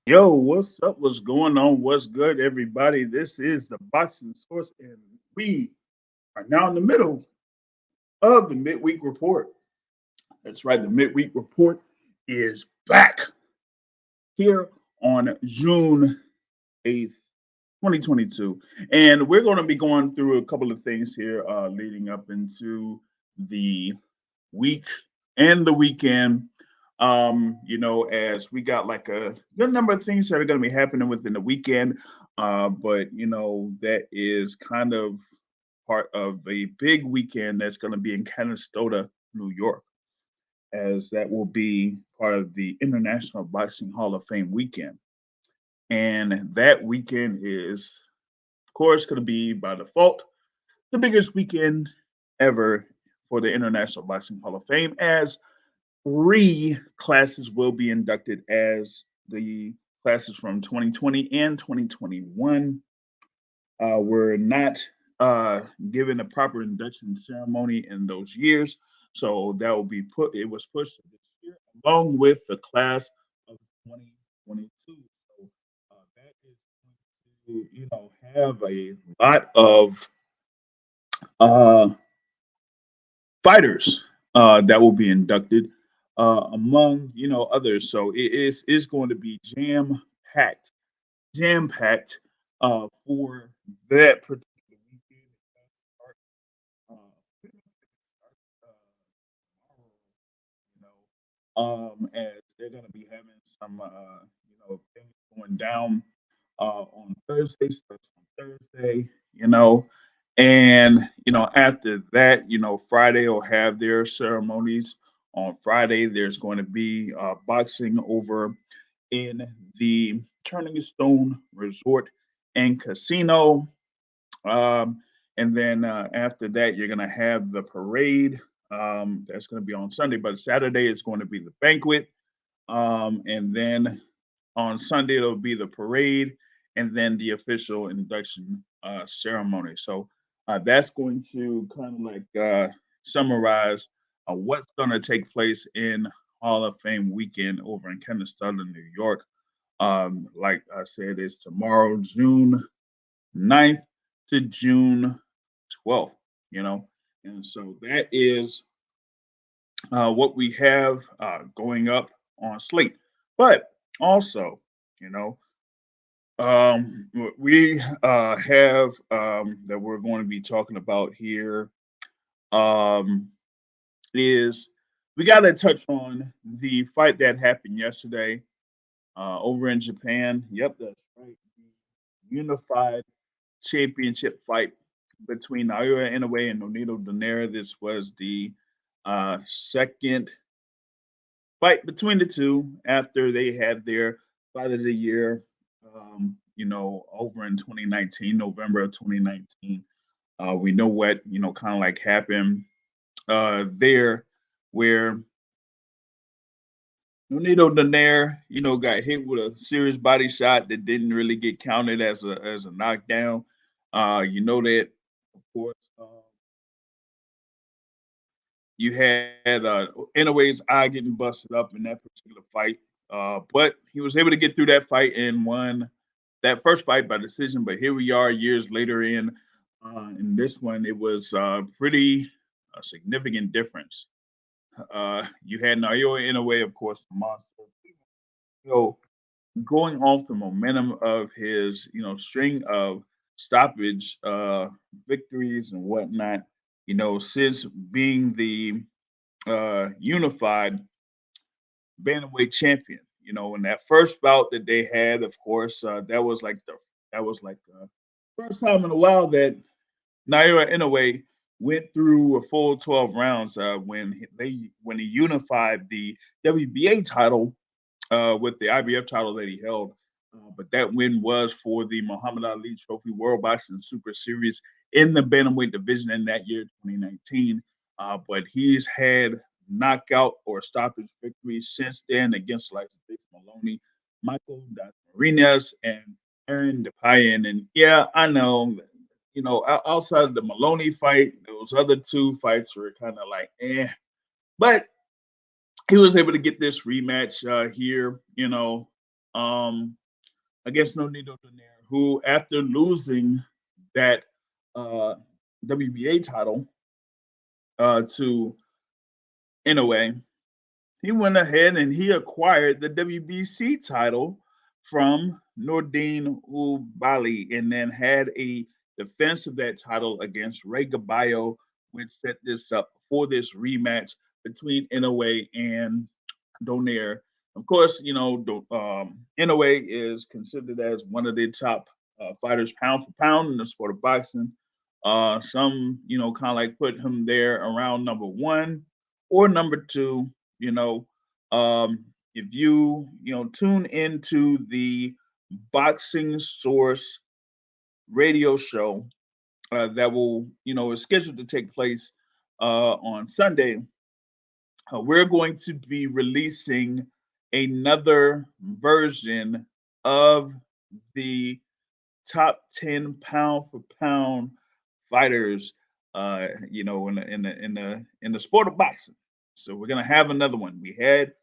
Yo, what's up? What's going on? What's good, everybody? This is the Boxing Source, and we are now in the middle of the midweek report. That's right, the midweek report is back here on June 8th, 2022. And we're going to be going through a couple of things here leading up into the week and the weekend. As we got like a good number of things that are going to be happening within the weekend, but that is kind of part of a big weekend that's going to be in Canastota, New York, as that will be part of the International Boxing Hall of Fame weekend. And that weekend is, of course, going to be by default the biggest weekend ever for the International Boxing Hall of Fame, as three classes will be inducted as the classes from 2020 and 2021 were not given a proper induction ceremony in those years. So that will be put, it was pushed to this year along with the class of 2022. So that is going to, have a lot of uh, fighters that will be inducted among others. So it's going to be packed, jam packed for that particular weekend. Start, pretty much tomorrow, as they're going to be having some things going down on Thursday, starts on Thursday, and after that, Friday will have their ceremonies. On Friday, there's going to be boxing over in the Turning Stone Resort and Casino. And then after that, you're going to have the parade. That's going to be on Sunday, but Saturday is going to be the banquet. And then on Sunday, it'll be the parade and then the official induction ceremony. So that's going to kind of like summarize what's going to take place in Hall of Fame weekend over in Kennesaw, New York. Like I said, it's tomorrow, June 9th to June 12th, you know. And so that is what we have going up on slate. But also, you know, we have that we're going to be talking about here um, is we got to touch on the fight that happened yesterday over in Japan. Yep, that's right. The unified championship fight between Naoya Inoue and Nonito Donaire. This was the second fight between the two after they had their fight of the year, over in 2019, November of 2019. We know what, kind of like happened there, where Nonito Donaire, got hit with a serious body shot that didn't really get counted as a knockdown. You know that, of course. You had Inoue's eye getting busted up in that particular fight, but he was able to get through that fight and won that first fight by decision. But here we are years later in this one, it was pretty a significant difference. You had Naoya Inoue, of course, the monster. So going off the momentum of his, string of stoppage victories and whatnot, since being the unified bantamweight champion. In that first bout that they had, of course, that was like the first time in a while that Naira Inoue went through a full 12 rounds when he unified the WBA title with the IBF title that he held. But that win was for the Muhammad Ali Trophy World Boxing Super Series in the bantamweight division in that year, 2019. But he's had knockout or stoppage victories since then against like Jason Maloney, Michael Marinas, and Aaron DePayan. And yeah, I know, outside of the Maloney fight, those other two fights were kind of like eh. But he was able to get this rematch here, um, against Nonito Donaire, who, after losing that uh, WBA title to Inoue, he went ahead and he acquired the WBC title from Nordine Ubali and then had a defense of that title against Ray Gaballo, which set this up for this rematch between Inoue and Donaire. Of course, Inoue is considered as one of the top fighters pound for pound in the sport of boxing. Some, kind of like put him there around number one or number two. You know, if you tune into the Boxing Source radio show that will, is scheduled to take place on Sunday, we're going to be releasing another version of the top 10 pound for pound fighters in the sport of boxing. So we're gonna have another one. We had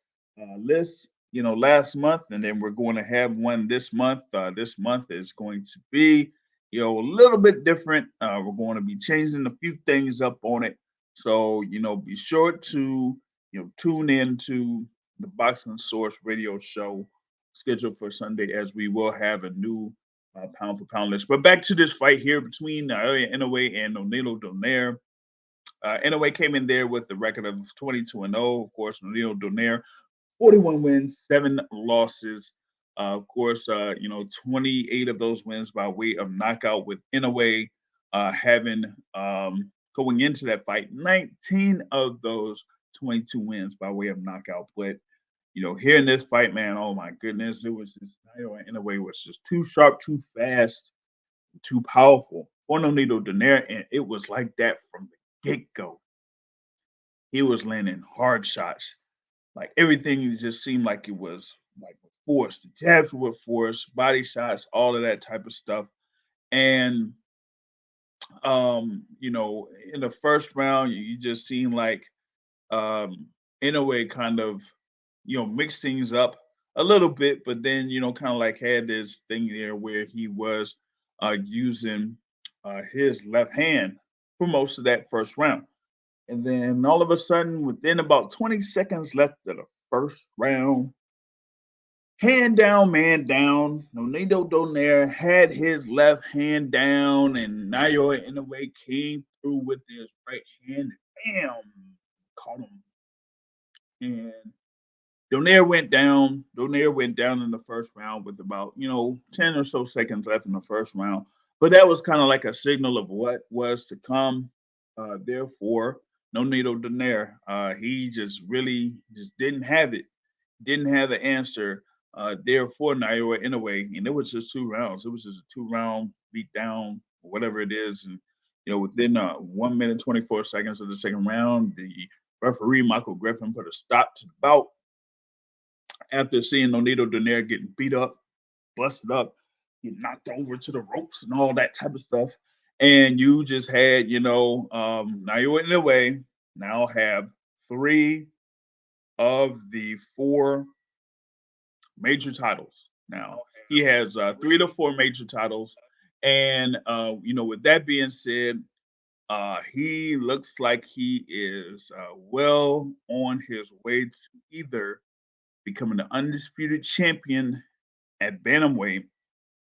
lists, last month, and then we're going to have one this month. This month is going to be, a little bit different. We're going to be changing a few things up on it. So, be sure to, tune in to the Boxing Source radio show scheduled for Sunday, as we will have a new pound for pound list. But back to this fight here between Naoya Inoue and Nonito Donaire. Inoue came in there with a record of 22-0. Of course, Nonito Donaire 41 wins, 7 losses. Of course, 28 of those wins by way of knockout, with Inoue having, going into that fight, 19 of those 22 wins by way of knockout. But, here in this fight, man, oh my goodness, it was just, Inoue was just too sharp, too fast, too powerful for Nonito Donaire. And it was like that from the get go. He was landing hard shots. Like, everything just seemed like it was like forced. The jabs were forced, body shots, all of that type of stuff. And in the first round, you just seemed like in a way kind of mix things up a little bit, but then kind of like had this thing there where he was using his left hand for most of that first round. And then all of a sudden, within about 20 seconds left of the first round, hand down, man down. Nonito Donaire had his left hand down, and Naoya Inoue came through with his right hand and bam, caught him. And Donaire went down. Donaire went down in the first round with about, 10 or so seconds left in the first round. But that was kind of like a signal of what was to come. Therefore, Nonito Donaire, he just really just didn't have it, didn't have the answer there for Naoya Inoue. And it was just 2 rounds. It was just a 2 round beat down, whatever it is. And, within 1 minute, 24 seconds of the second round, the referee, Michael Griffin, put a stop to the bout after seeing Nonito Donaire getting beat up, busted up, get knocked over to the ropes and all that type of stuff. And you just had, Naoya Inoue now have 3 of the 4 major titles. Now he has 3 to 4 major titles. And, with that being said, he looks like he is well on his way to either becoming the undisputed champion at bantamweight,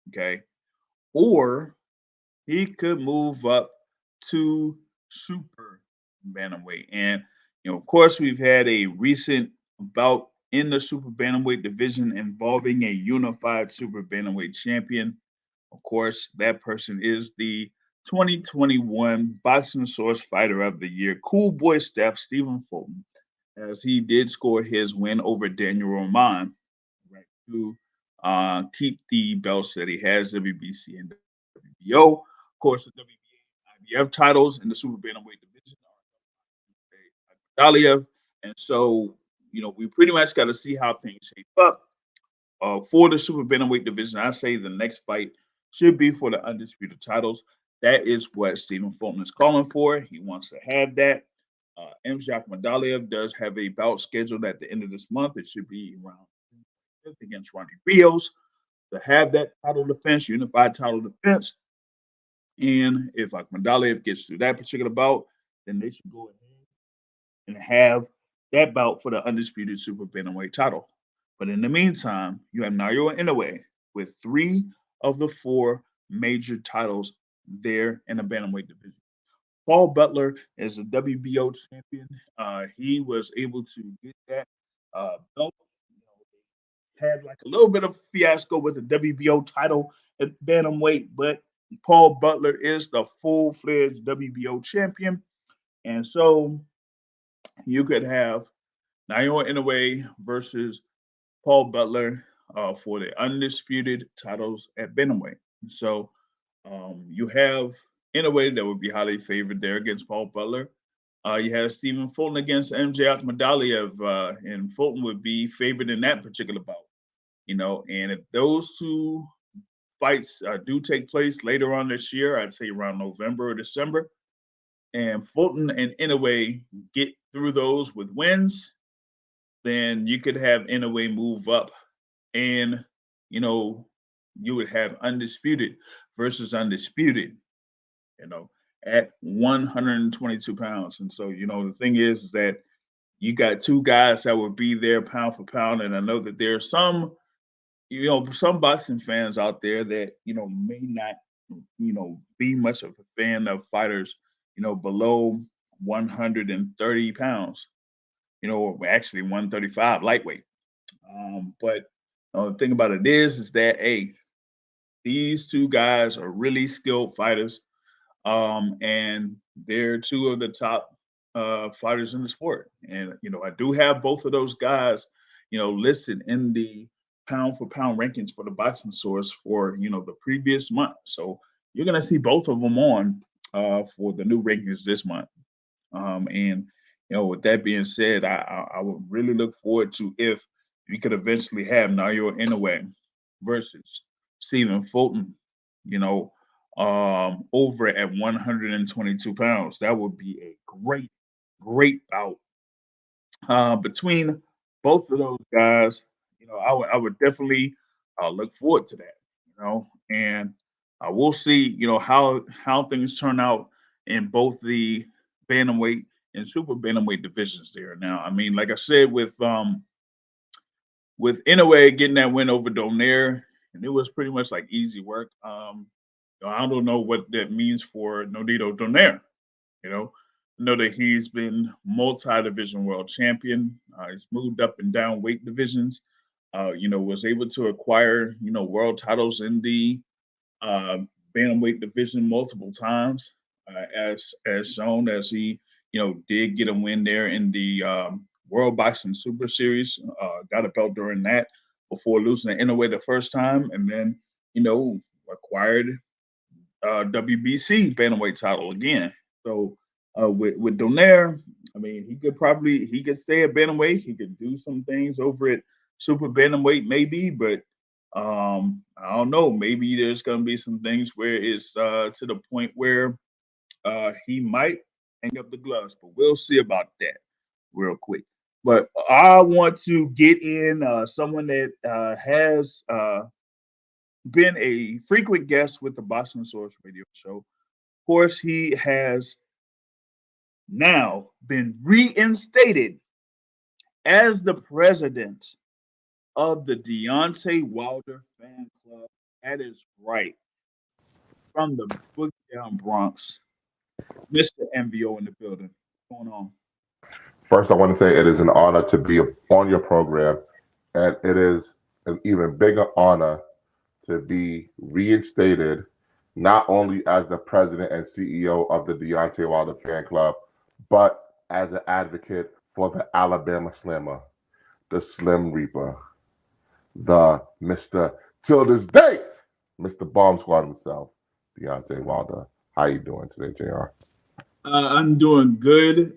okay, or he could move up to super bantamweight. And of course, we've had a recent bout in the super bantamweight division involving a unified super bantamweight champion. Of course, that person is the 2021 Boxing Source Fighter of the Year, Cool Boy Steph Stephen Fulton, as he did score his win over Daniel Roman, right, to keep the belts that he has, WBC and WBO. Of course, the WBA IBF titles in the super bantamweight division are Daliev. And so, we pretty much got to see how things shape up for the super bantamweight division. I say the next fight should be for the undisputed titles. That is what Stephen Fulton is calling for. He wants to have that. Mjak Madaliev does have a bout scheduled at the end of this month. It should be around against Ronnie Rios to have that title defense, unified title defense. And if Akhmadaliev gets through that particular bout, then they should go ahead and have that bout for the undisputed super bantamweight title. But in the meantime, you have Naoya Inoue with 3 of the 4 major titles there in the bantamweight division. Paul Butler is a WBO champion. He was able to get that belt. Had like a little bit of fiasco with the WBO title at bantamweight, but Paul Butler is the full-fledged WBO champion, and so you could have Naoya Inoue versus Paul Butler for the undisputed titles at bantamweight. So you have Inoue that would be highly favored there against Paul Butler. You have Stephen Fulton against MJ Akhmadaliev, and Fulton would be favored in that particular bout. And if those 2 fights do take place later on this year, I'd say around November or December, and Fulton and Inoue get through those with wins, then you could have Inoue move up, and you would have undisputed versus undisputed, at 122 pounds. And so, the thing is that you got 2 guys that would be there pound for pound, and I know that there are some boxing fans out there that may not be much of a fan of fighters below 130 pounds, or actually 135 lightweight. But the thing about it is that these 2 guys are really skilled fighters, and they're 2 of the top fighters in the sport. And I do have both of those guys listed in the pound for pound rankings for the Boxing Source for the previous month. So you're gonna see both of them on for the new rankings this month. And with that being said, I would really look forward to if we could eventually have Naoya Inoue versus Stephen Fulton, over at 122 pounds. That would be a great bout between both of those guys. I would definitely look forward to that. And we'll see. How things turn out in both the bantamweight and super bantamweight divisions there. Now, I mean, like I said, with Inoue getting that win over Donaire, and it was pretty much like easy work. I don't know what that means for Nonito Donaire. Know that he's been multi-division world champion. He's moved up and down weight divisions. Was able to acquire world titles in the bantamweight division multiple times, as shown as he did get a win there in the World Boxing Super Series. Got a belt during that before losing to Inoue the first time, and then acquired WBC bantamweight title again. So with Donaire, I mean, he could stay at bantamweight. He could do some things over at super bantamweight, maybe, but I don't know. Maybe there's gonna be some things where it's to the point where he might hang up the gloves, but we'll see about that real quick. But I want to get in someone that has been a frequent guest with the Boxing Source radio show. Of course, he has now been reinstated as the president of the Deontay Wilder fan club. That is right. From the Boogie Down Bronx, Mr. MVO in the building. What's going on? First, I want to say it is an honor to be on your program, and it is an even bigger honor to be reinstated not only as the president and CEO of the Deontay Wilder fan club, but as an advocate for the Alabama Slimmer, the Slim Reaper, the Mr. till this day, Mr. Bomb Squad himself, Deontay Wilder. How you doing today, JR? I'm doing good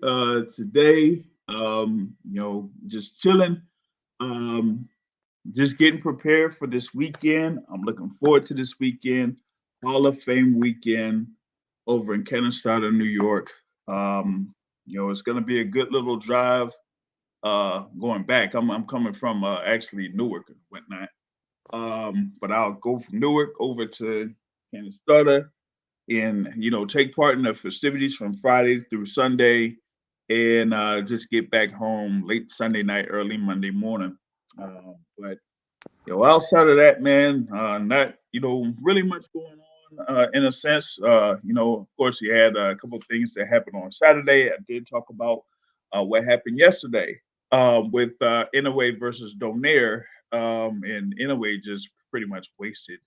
today. Just chilling. Just getting prepared for this weekend. I'm looking forward to this weekend. Hall of Fame weekend over in Kennesaw, New York. It's going to be a good little drive going back. I'm coming from actually Newark and whatnot. But I'll go from Newark over to Canastota and take part in the festivities from Friday through Sunday, and just get back home late Sunday night, early Monday morning. But outside of that, man, not really much going on in a sense. Of course, you had a couple of things that happened on Saturday. I did talk about what happened yesterday with Inoue versus Donaire, and Inoue just pretty much wasted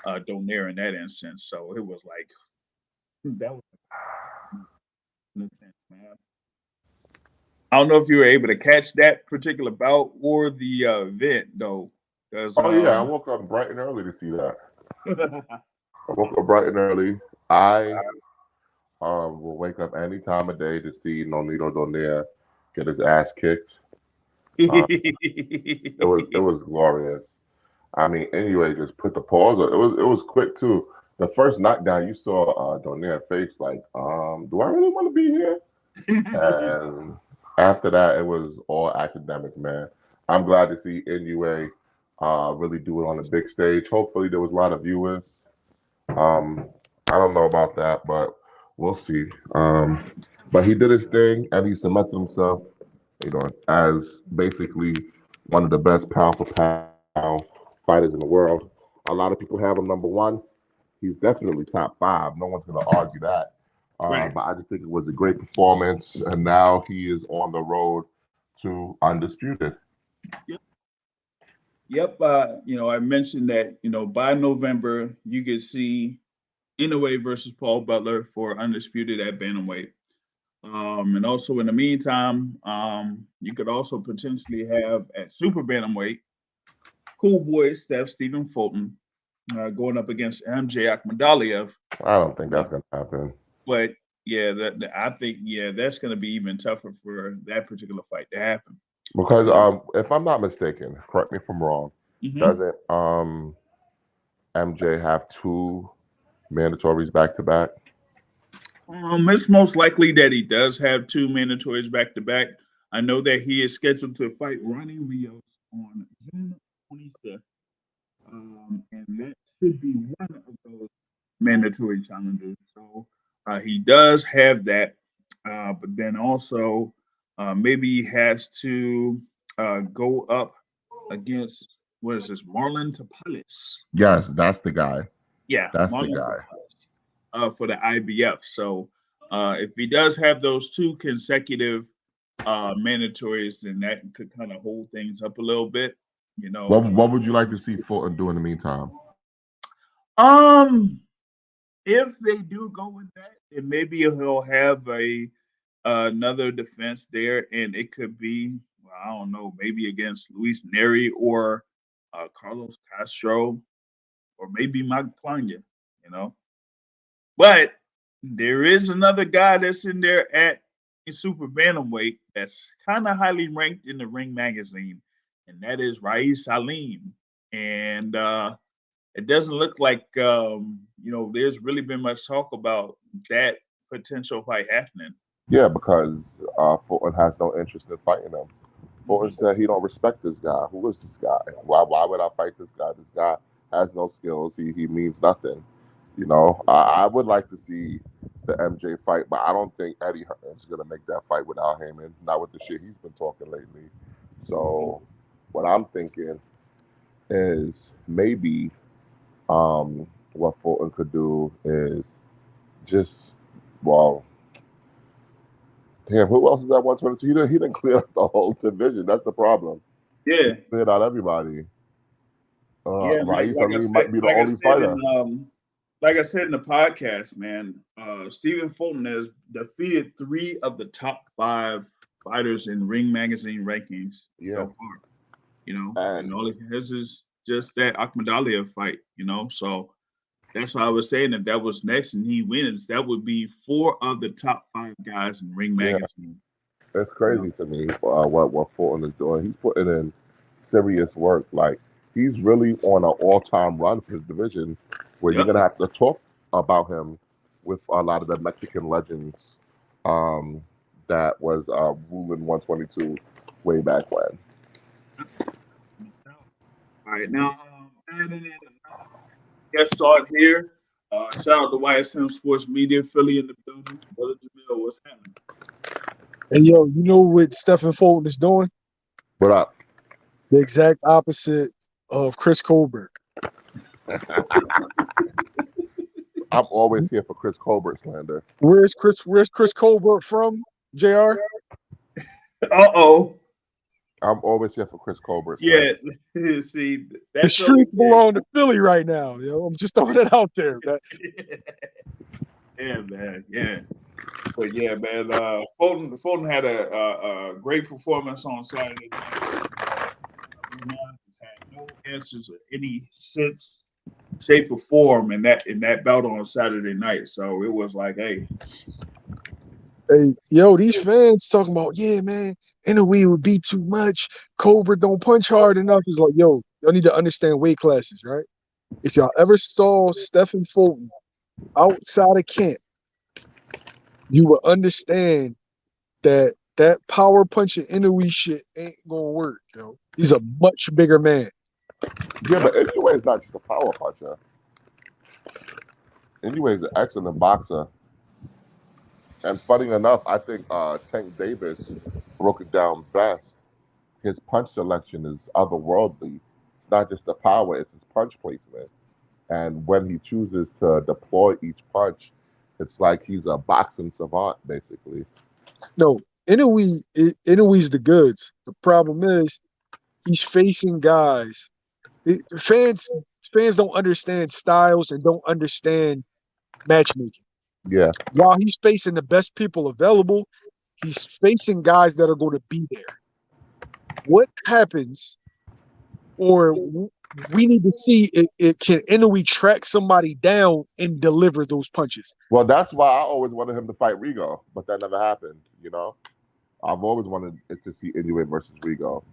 Donaire in that instance. So it was like that was in a sense, man. I don't know if you were able to catch that particular bout or the event though, because Oh yeah, I woke up bright and early to see that. I woke up bright and early. I will wake up any time of day to see Nonito Donaire get his ass kicked. It was glorious. I mean, anyway, just put the pause on. It was quick too. The first knockdown, you saw Donaire face like, do I really want to be here? And after that, it was all academic, man. I'm glad to see Inoue really do it on the big stage. Hopefully, there was a lot of viewers. I don't know about that, but we'll see. But he did his thing, and he cemented himself, as basically one of the best pound for pound fighters in the world. A lot of people have him number one. He's definitely top five. No one's going to argue that. Right. But I just think it was a great performance, and now he is on the road to undisputed. Yep. I mentioned that, by November, you could see Inoue versus Paul Butler for undisputed at bantamweight. And also in the meantime, you could also potentially have at super bantamweight, Cool Boy Stephen Fulton going up against MJ Akhmadaliev. I don't think that's going to happen. But yeah, I think that's going to be even tougher for that particular fight to happen. Because if I'm not mistaken, correct me if I'm wrong, doesn't MJ have two mandatories back to back? It's most likely that he does have two mandatories back to back. I know that he is scheduled to fight Ronnie Rios on June 25th. And that should be one of those mandatory challenges. So he does have that. But then also maybe he has to go up against, what is this, Marlon Tapales? Yes, that's the guy. Yeah, that's Marlon the guy. Tapales, for the IBF. So if he does have those two consecutive mandatories, then that could kind of hold things up a little bit. What would you like to see Fulton do in the meantime? If they do go with that, then maybe he'll have another defense there, and it could be, well, I don't know, maybe against Luis Neri or Carlos Castro, or maybe Mike Plania, But there is another guy that's in there at super bantamweight that's kind of highly ranked in the Ring magazine, and that is Rais Salim. And it doesn't look like there's really been much talk about that potential fight happening. Yeah, because Fulton has no interest in fighting him. Fulton said he don't respect this guy. Who is this guy? Why would I fight this guy? This guy has no skills. He means nothing. I would like to see the MJ fight, but I don't think Eddie Hearn's going to make that fight without Heyman, not with the shit he's been talking lately. So what I'm thinking is maybe what Fulton could do is just, well, damn, who else is at 122? He didn't clear out the whole division. That's the problem. Yeah. He cleared out everybody. Rais like might be the only fighter. Like I said in the podcast, man, Stephen Fulton has defeated 3 of the top 5 fighters in Ring magazine rankings so far. And all he has is just that Akhmadaliev fight, So that's why I was saying that was next and he wins. That would be 4 of the top 5 guys in Ring magazine. It's crazy to me what Fulton is doing. He's putting in serious work. Like, he's really on an all-time run for his division, where you're gonna have to talk about him with a lot of the Mexican legends that was ruling 122. way back when. All right, now adding in another guest star here. Shout out to YSM Sports Media, Philly in the building. Brother Jamil, what's happening? Hey, yo, you know what Stephen Fulton is doing? What up? The exact opposite of Chris Colbert. I'm always here for Chris Colbert slander. Where's Chris Colbert from, JR? Uh-oh. I'm always here for Chris Colbert Yeah, slander. see, The that's streets belong to Philly right now. Yo, I'm just throwing it out there. Yeah, man. Yeah. But yeah, man, Fulton had a great performance on Saturday night. Had no answers of any sense, shape, or form in that bout on Saturday night. So it was like, hey, Yo, these fans talking about, yeah, man, Inoue would be too much. Colbert don't punch hard enough. It's like, yo, y'all need to understand weight classes, right? If y'all ever saw Stephen Fulton outside of camp, you would understand that power punching Inoue shit ain't gonna work, yo. He's a much bigger man. Yeah, but Inoue is not just a power puncher. Inoue is an excellent boxer. And funny enough, I think Tank Davis broke it down best. His punch selection is otherworldly. It's not just the power, it's his punch placement. And when he chooses to deploy each punch, it's like he's a boxing savant, basically. No, Inoue's the goods. The problem is he's facing guys. Fans don't understand styles and don't understand matchmaking. Yeah. While he's facing the best people available, he's facing guys that are going to be there. What happens, or we need to see it can Inoue track somebody down and deliver those punches? Well, that's why I always wanted him to fight Rigo, but that never happened, you know? I've always wanted it to see Inoue versus Rigo,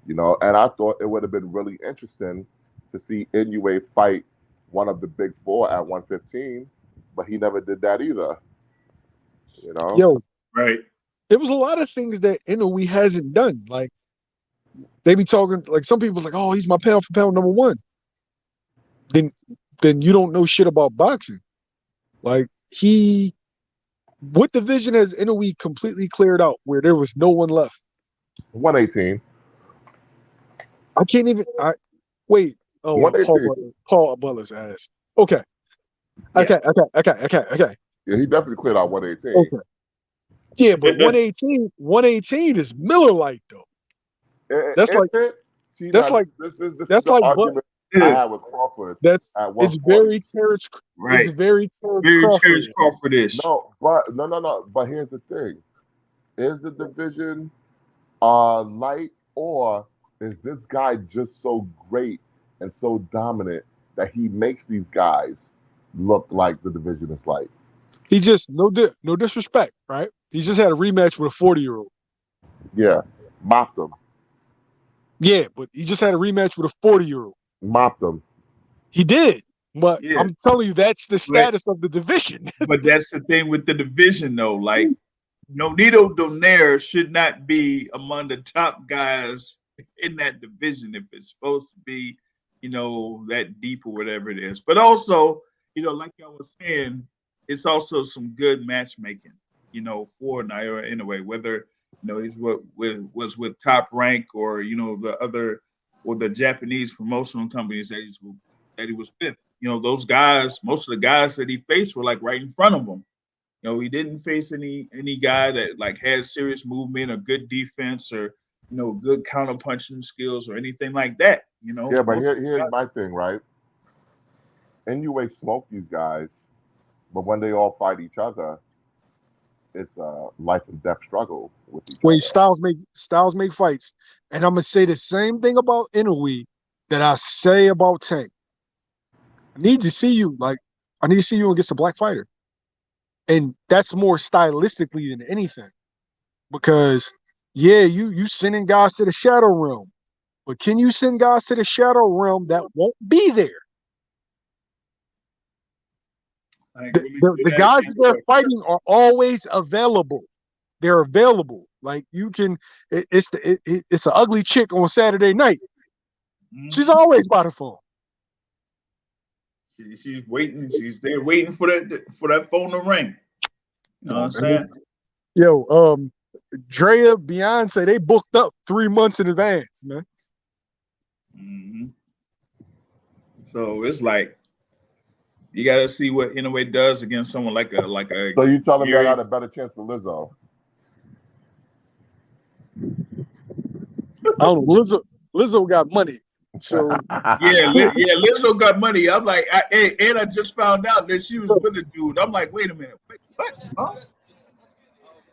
you know? And I thought it would have been really interesting to see Inoue fight one of the big four at 115, but he never did that either, you know? Yo, right. There was a lot of things that Inoue hasn't done. Like, they be talking, like, some people like, oh, he's my pound for pound number one. Then you don't know shit about boxing. Like, what division has Inoue completely cleared out where there was no one left? 118. I can't even. Wait. Oh, 118. Paul Butler's ass. Okay. Yeah. Okay. Yeah, he definitely cleared out 118. Okay. Yeah, but 118 is Miller Lite though. That's like the argument I had with Crawford. It's very Terrence. Right. It's very Terrence Crawford-ish. No. But here's the thing: is the division light, or is this guy just so great and so dominant that he makes these guys look like the division is light? He just no disrespect, right? He just had a rematch with a 40-year-old. Yeah, mopped him. Yeah, but he just had a rematch with a 40-year-old. Mopped him. He did, but Yeah. I'm telling you, that's the status of the division. But that's the thing with the division, though. Like, Nonito Donaire should not be among the top guys in that division if it's supposed to be, that deep or whatever it is. But also, like I was saying, it's also some good matchmaking, for Naoya Inoue, whether he's was with Top Rank or the other or the Japanese promotional companies that he was with. Those guys, most of the guys that he faced were like right in front of him. He didn't face any guy that like had serious movement or good defense or good counter punching skills or anything like that. Yeah, but here's my thing, right? Inoue smoked these guys, but when they all fight each other, it's a life and death struggle with each other. Styles make fights, and I'm gonna say the same thing about Inoue that I say about Tank. I need to see you against a black fighter, and that's more stylistically than anything, because you sending guys to the shadow realm, but can you send guys to the shadow realm that won't be there? The guys that they're fighting are always available. They're available. Like you can, it's an ugly chick on Saturday night. She's always by the phone. She's waiting. She's there waiting for that phone to ring. You know what I'm saying? Yo, Drea, Beyonce, they booked up 3 months in advance, man. Mm-hmm. So it's like you got to see what Inoue does against someone like a. So you telling me I got a better chance for Lizzo? I don't know. Lizzo got money, so yeah, Lizzo got money. I'm like, and I just found out that she was with a dude. I'm like, wait a minute, what? Huh?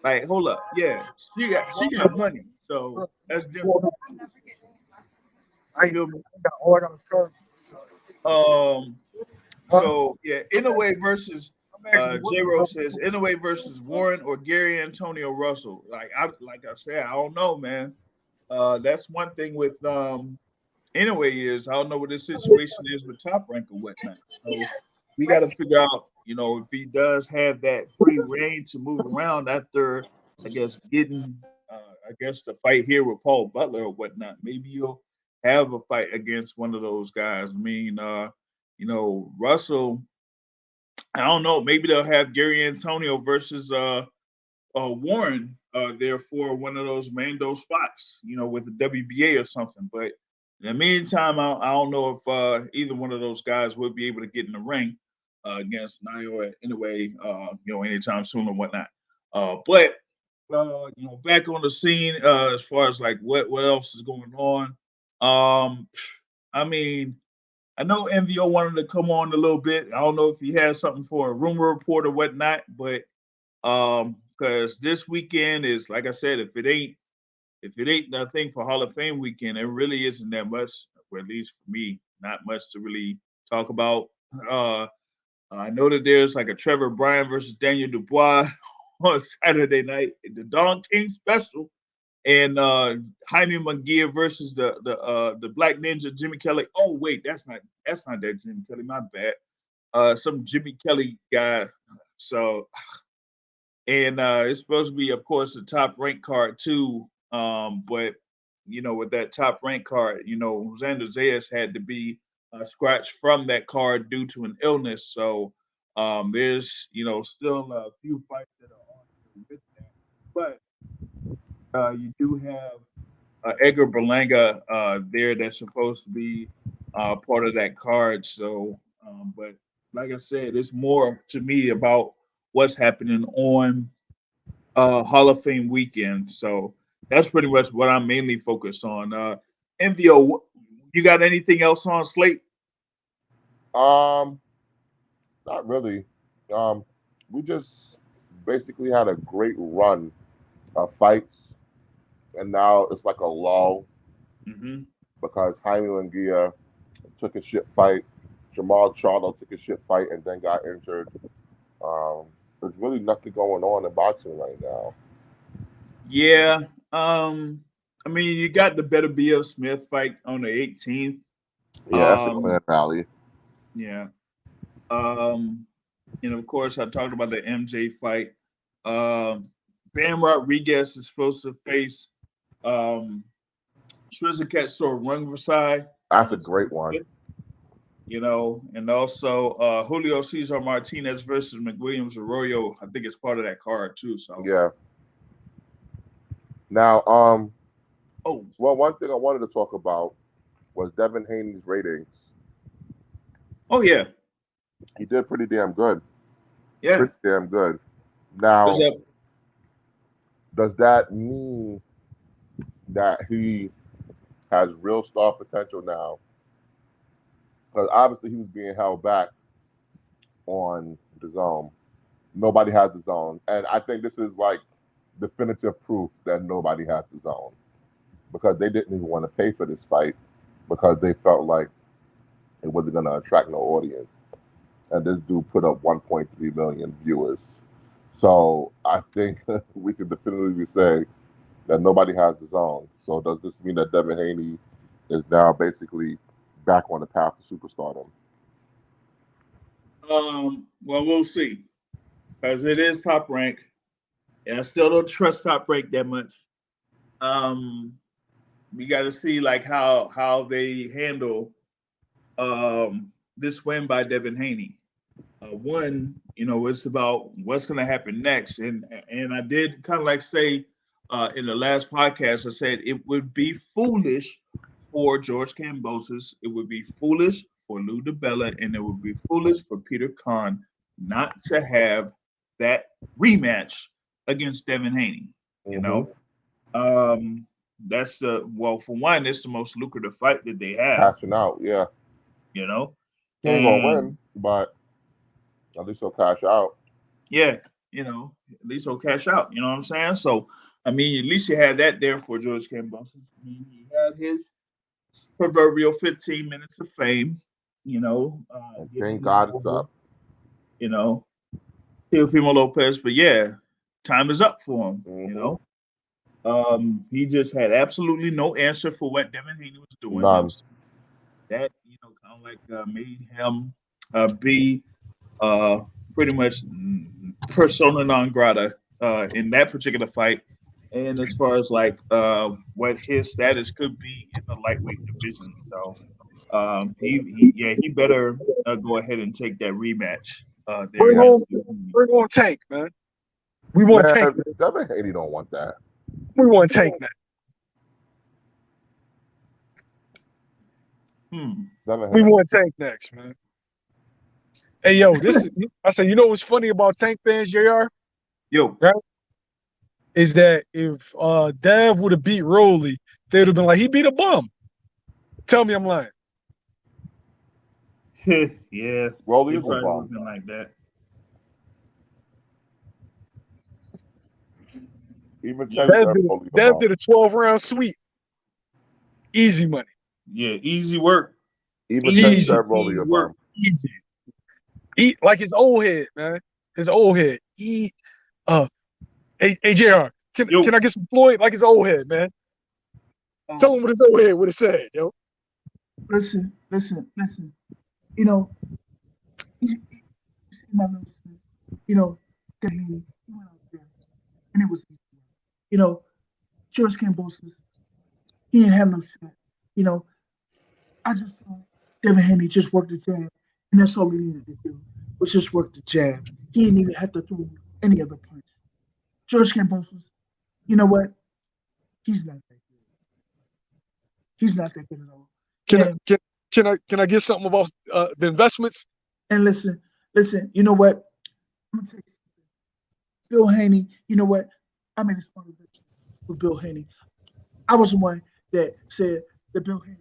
Like, hold up, yeah, she got money, so that's different. I got all I got is curve. So yeah, Inoue versus J-Ro says Inoue versus Warren or Gary Antonio Russell. Like I said, I don't know, man. That's one thing with Inoue is I don't know what this situation is with Top Rank or whatnot. So we got to figure out, if he does have that free reign to move around after, I guess, getting, the fight here with Paul Butler or whatnot. Maybe you'll have a fight against one of those guys. I mean, Russell, I don't know. Maybe they'll have Gary Antonio versus Warren there for one of those Mando spots, with the WBA or something. But in the meantime, I don't know if either one of those guys would be able to get in the ring against Naoya Inoue, anytime soon or whatnot. But back on the scene as far as like what else is going on. I mean, I know MVO wanted to come on a little bit. I don't know if he has something for a rumor report or whatnot, but because this weekend is, like I said, if it ain't nothing for Hall of Fame weekend, it really isn't that much, or at least for me, not much to really talk about. I know that there's like a Trevor Bryan versus Daniel Dubois on Saturday night, the Don King special, and Jaime Munguia versus the Black Ninja Jimmy Kelly. Oh wait, that's not that Jimmy Kelly. My bad. Some Jimmy Kelly guy. So, and it's supposed to be, of course, a top rank card too. But with that top rank card, Xander Zayas had to be scratched from that card due to an illness. So there's still a few fights that are on with that, but you do have Edgar Berlanga there that's supposed to be part of that card. So, but like I said, it's more to me about what's happening on Hall of Fame weekend. So that's pretty much what I'm mainly focused on. MVO, you got anything else on slate? Not really. We just basically had a great run of fights, and now it's like a lull because Jaime Munguia took a shit fight, Jamal Charlo took a shit fight, and then got injured. There's really nothing going on in boxing right now. Yeah. I mean, you got the Better B.F. Smith fight on the 18th. Yeah, that's a clear rally. Yeah. And of course, I talked about the MJ fight. Bam Rodriguez is supposed to face Trizzy Sor Rungvisai. That's a great one. And also Julio Cesar Martinez versus McWilliams Arroyo. I think it's part of that card too. So yeah. Now, well, one thing I wanted to talk about was Devin Haney's ratings. Oh yeah, he did pretty damn good. Yeah, pretty damn good. Now, does that mean that he has real star potential now? Because obviously he was being held back on the zone. Nobody has the zone. And I think this is like definitive proof that nobody has the zone. Because they didn't even want to pay for this fight because they felt like it wasn't going to attract no audience. And this dude put up 1.3 million viewers. So I think we can definitively say that nobody has the zone. So does this mean that Devin Haney is now basically back on the path to superstardom? Well, we'll see. Because it is Top Rank. And I still don't trust Top Rank that much. Um, we got to see like how they handle this win by Devin Haney. One, it's about what's going to happen next, and I did kind of like say in the last podcast, I said it would be foolish for George Kambosos, it would be foolish for Lou DiBella, and it would be foolish for Peter Khan not to have that rematch against Devin Haney. You know, that's for one, it's the most lucrative fight that they have. Cashing out, yeah. You know, He ain't gonna win, but at least he'll cash out. Yeah, at least he'll cash out. You know what I'm saying? So, I mean, at least you had that there for George Kambosos. I mean, he had his proverbial 15 minutes of fame. Thank God it's up. Teofimo Lopez, but yeah, time is up for him. He just had absolutely no answer for what Devin Haney was doing. None. That kind of like made him be pretty much persona non grata in that particular fight. And as far as like what his status could be in the lightweight division, so he better go ahead and take that rematch. Bring on Tank, man. We want Tank. Devin Haney don't want that. We want Tank, man. We want Tank next, man. Hey, yo, I say, what's funny about Tank fans, JR? Yo. Right? Is that if Dev would have beat Rolly, they would have been like, he beat a bum. Tell me I'm lying. Yeah. Rolly is a bum. Like that. Even Dev did a 12-round sweep. Easy money. Yeah, easy work. Even easy Rolly a bum. Easy. Eat like his old head, man. His old head. Hey, JR, can I get some Floyd like his old head, man? Tell him what his old head would have said, yo. Listen. He went out there, and it was, George Kambosos, he didn't have no shit. I just saw Devin Haney just work the jab, and that's all he needed to do was just work the jab. He didn't even have to throw any other punch. George Kambosos, you know what? He's not that good. He's not that good at all. Can I get something about the investments? And listen, you know what? I'm gonna tell you something. Bill Haney, you know what? I made a smart investment with Bill Haney. I was the one that said that Bill Haney,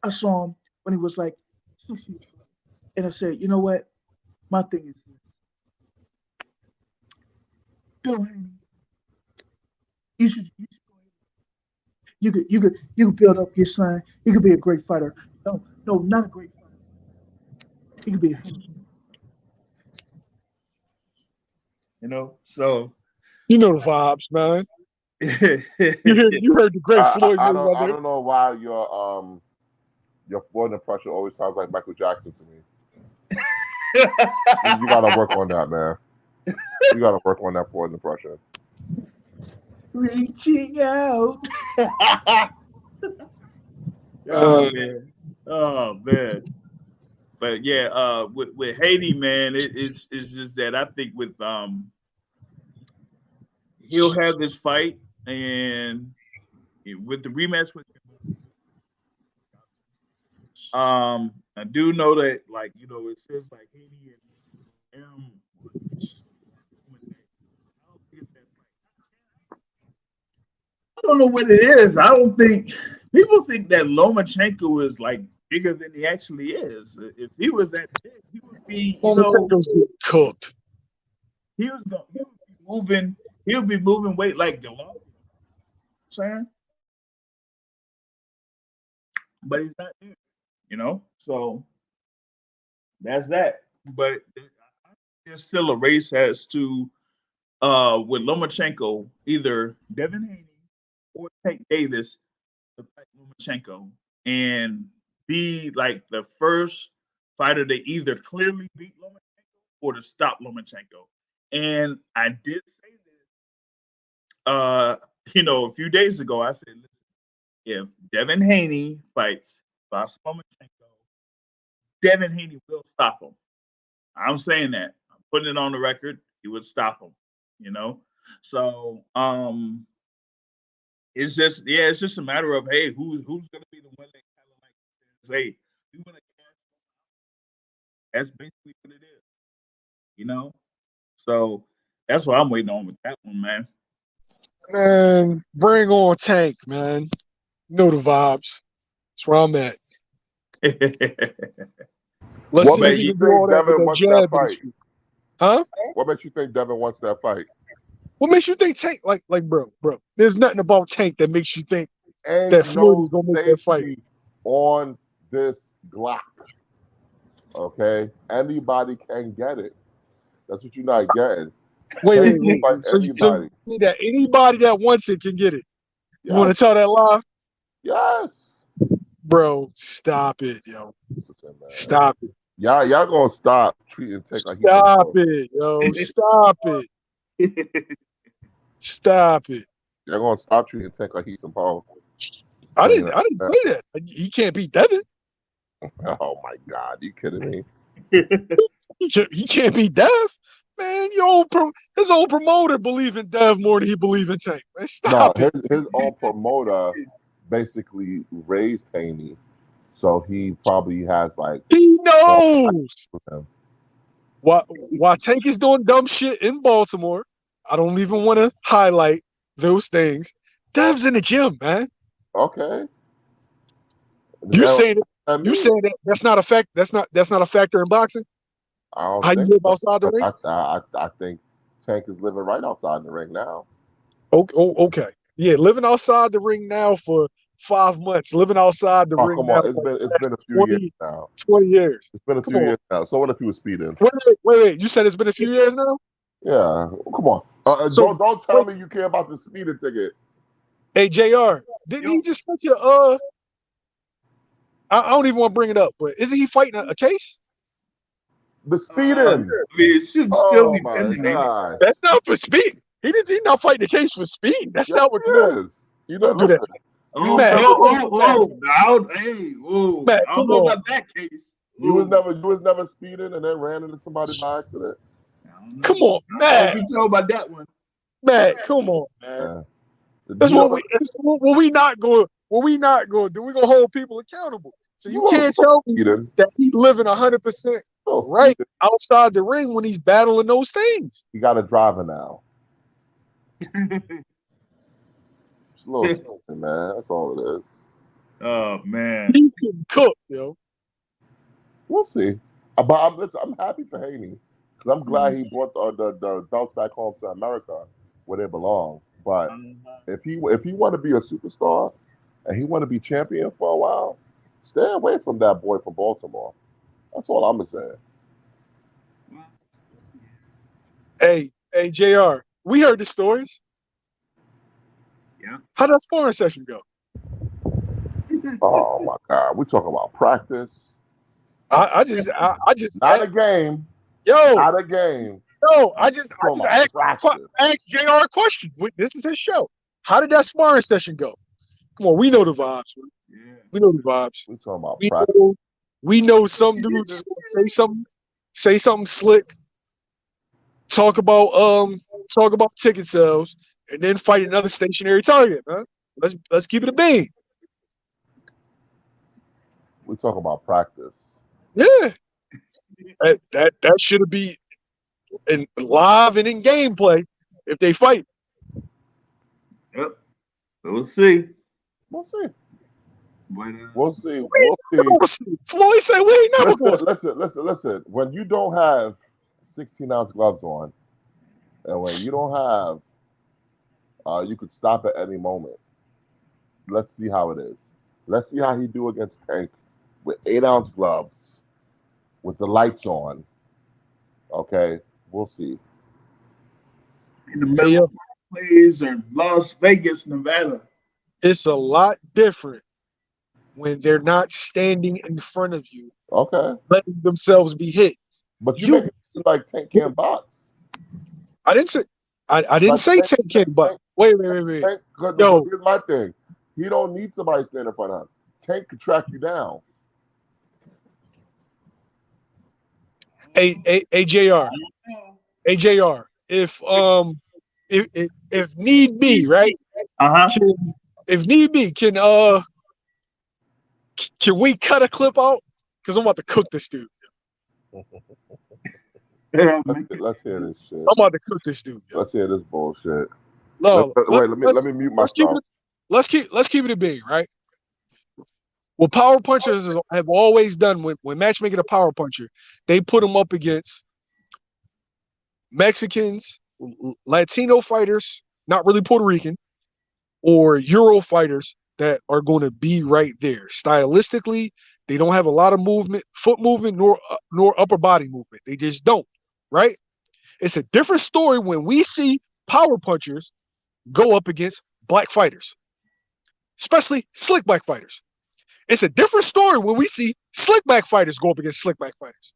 I saw him when he was like 6 years old. And I said, you know what? My thing is this. Bill Haney, you could build up your son. He could be a great fighter. No, not a great fighter. He could be a so you know the vibes, man. you heard the great Floyd. I don't know why your Floyd impression always sounds like Michael Jackson to me. You gotta work on that, man. You gotta work on that Floyd impression. Reaching out. Oh man. But yeah, with Haiti, man, it's just that I think with he'll have this fight, and with the rematch with I do know that it says like Haiti and I don't know what it is. I don't think people think that Lomachenko is like bigger than he actually is. If he was that big, he would be Lomachenko's cooked. He would be moving weight like Golovkin. Saying, but he's not there. So that's that. But there's still a race as to with Lomachenko, either Devin Haney or Tank Davis to fight Lomachenko and be like the first fighter to either clearly beat Lomachenko or to stop Lomachenko. And I did say this, a few days ago. I said, listen, if Devin Haney fights Vasyl Lomachenko, Devin Haney will stop him. I'm saying that. I'm putting it on the record. He would stop him. So it's just a matter of, hey, who's going to be the one that kind of like says, hey, we want to cash. That's basically what it is. So that's what I'm waiting on with that one, man. Man, bring on Tank, man. You know the vibes. That's where I'm at. Let's see if he can do all that with the jab in his feet. Huh? What makes you think Devin wants that fight? What makes you think Tank, like, bro? There's nothing about Tank that makes you think Ain't that Floyd is gonna make that fight on this Glock. Okay, anybody can get it. That's what you're not getting. Wait. So that anybody that wants it can get it. Yes. You want to tell that lie? Yes. Bro, stop it, yo. Listen, stop it. Y'all gonna stop treating Tank like stop it, yo. Stop it. Stop it. Y'all gonna stop treating Tank like he's some power. I didn't say that. He can't beat Devin. Oh my God, you kidding me? He can't beat Dev. Man, his own promoter believe in Dev more than he believe in Tank. Man, stop it. His own promoter basically raised Haney, so he probably has like. He knows. While Tank is doing dumb shit in Baltimore, I don't even want to highlight those things. Dev's in the gym, man. Okay. You saying that that's not a fact? That's not a factor in boxing. How you live outside the ring? I think Tank is living right outside the ring now. Okay. Yeah, living outside the ring now for 5 months. Living outside the ring. Come now on, it's been a few years now. 20 years. It's been a few years now. So what if he was speeding? Wait. You said it's been a few years now? Yeah. Come on. Don't tell me you care about the speeding ticket. Hey, JR, didn't he just send you I don't even want to bring it up, but isn't he fighting a case? The speeding. I mean, it should still be pending. That's not for speed. He's not fighting the case for speed. That's not what it is. You don't do that. I don't know about that case. You was never speeding and then ran into somebody by accident. Come on, man. You tell about that one. Man, come on, man. That's what we not going. What we not going to do? We gonna hold people accountable. So you can't tell me that he's living 100% right outside the ring when he's battling those things. He got a driver now. It's a little something, man. That's all it is. Oh man, he can cook, yo. We'll see. But I'm happy for Haney because I'm glad he brought the belts back home to America where they belong. But if he want to be a superstar and he want to be champion for a while, stay away from that boy from Baltimore. That's all I'm saying. Hey, JR, we heard the stories. Yeah. How'd that sparring session go? Oh my God, we talking about practice. I just not a game. Yo, not a game. No, I just asked JR a question. This is his show. How did that sparring session go? Come on, we know the vibes. Yeah. We know the vibes. We talking about practice. We know some dudes say something slick. Talk about ticket sales and then fight another stationary target, man. Let's keep it a bean. We talking about practice. Yeah. That should be in live and in gameplay if they fight. Yep. We'll see. We'll see. But, we'll see. Floyd said we ain't never going to see. Listen. When you don't have 16-ounce gloves on, and when you don't have, you could stop at any moment. Let's see how it is. Let's see how he do against Tank with 8-ounce gloves, with the lights on. Okay, we'll see. In the middle plays in Las Vegas, Nevada. It's a lot different when they're not standing in front of you. Okay. Letting themselves be hit. But you make it seem like Tank can't box. I didn't say I didn't say Tank can, but wait. Tank, Yo, here's my thing. He don't need somebody standing in front of him. Tank can track you down. AJR. If need be, right? If need be, can we cut a clip out? Because I'm about to cook this dude. Let's hear this shit. I'm about to cook this dude. Yo. Let's hear this bullshit. No, let me mute myself. Let's keep it a being, right? What power punchers have always done when matchmaking a power puncher, they put them up against Mexicans, Latino fighters, not really Puerto Rican, or Euro fighters that are going to be right there. Stylistically, they don't have a lot of movement, foot movement, nor upper body movement. They just don't, right? It's a different story when we see power punchers go up against black fighters, especially slick back fighters. It's a different story when we see slick back fighters go up against slick back fighters.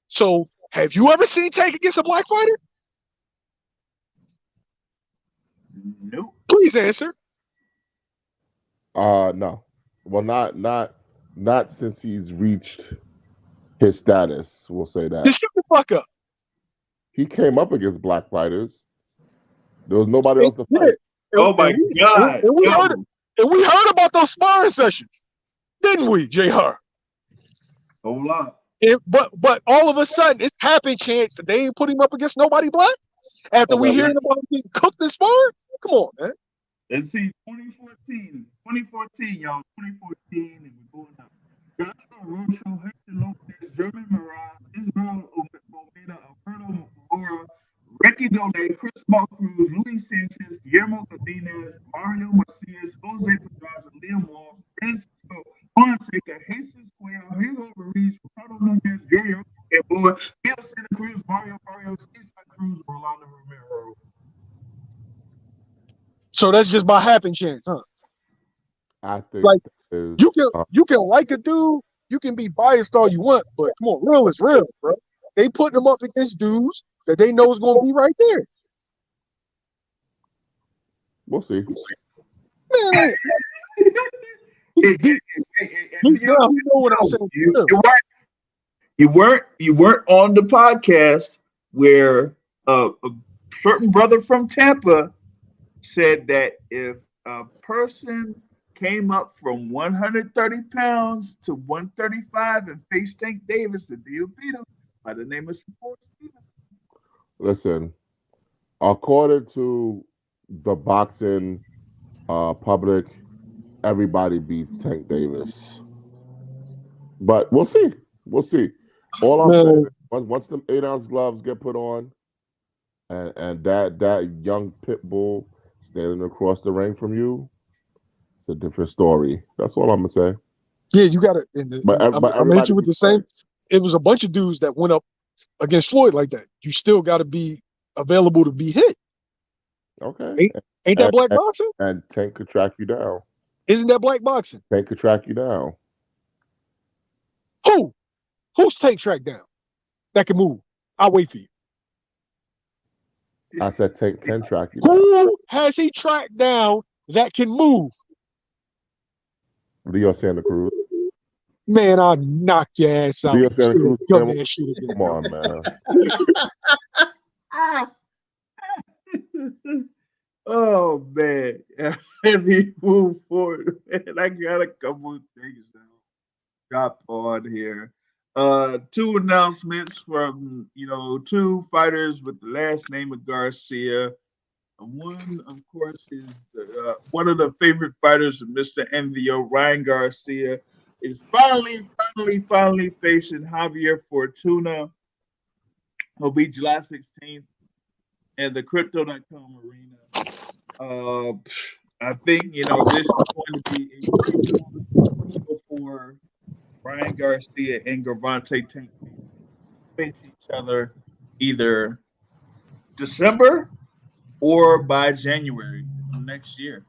So, have you ever seen Tank against a black fighter? Nope. Please answer. No. Well, not since he's reached his status. We'll say that. Just shut the fuck up. He came up against black fighters. There was nobody else to fight. Oh my God! And we heard about those sparring sessions, didn't we, JR? Hold on. But all of a sudden, it's happen chance that they ain't put him up against nobody black after we hearing about him getting cooked and sparring. Come on, man. Let's see, 2014, y'all, 2014, and we're going up. Joshua Rocho, Hector Lopez, German Mirage, Israel Omeda, Alberto Mora, Ricky Donaire, Chris Cruz, Luis Sanchez, Guillermo Cardenas, Mario Macias, Jose Pedraza, Liam Walsh, Francisco Fonseca, Jesus Cuellar, Hugo Ruiz, Ricardo Nunez, Yuri Gamboa, Gil Santa Cruz, Mario Barrios, Isa Cruz, Rolando Romero. So that's just by happen chance, huh? I think like you can like a dude, you can be biased all you want, but come on, real is real, bro. They putting them up against dudes that they know is going to be right there. We'll see. Man, you know what I'm saying. You weren't on the podcast where a certain brother from Tampa said that if a person came up from 130 pounds to 135 and faced Tank Davis, the deal beat him by the name of Shakur Stevenson. Listen, according to the boxing public, everybody beats Tank Davis. But we'll see. We'll see. All I'm saying is once them 8-ounce gloves get put on and that young pit bull standing across the ring from you, it's a different story. That's all I'm gonna say. Yeah, you got it. I'm hit you with the same. It was a bunch of dudes that went up against Floyd like that. You still got to be available to be hit. Okay. Ain't that black boxing? And Tank could track you down. Isn't that black boxing? Tank could track you down. Who's Tank track down? That can move. I'll wait for you. I said Tank can track you down. Who has he tracked down that can move? Leo Santa Cruz. Man, I'll knock your ass out. Leo Santa Cruz. Come on, man. Oh man, let me move forward. Man, I got a couple of things now. Drop on here. Two announcements from two fighters with the last name of Garcia. One, of course, is one of the favorite fighters of Mr. MVO, Ryan Garcia, is finally facing Javier Fortuna. He'll be July 16th in the Crypto.com arena. I think, this is going to be a great for Ryan Garcia and Gervonta Tank face each other either December or by January of next year.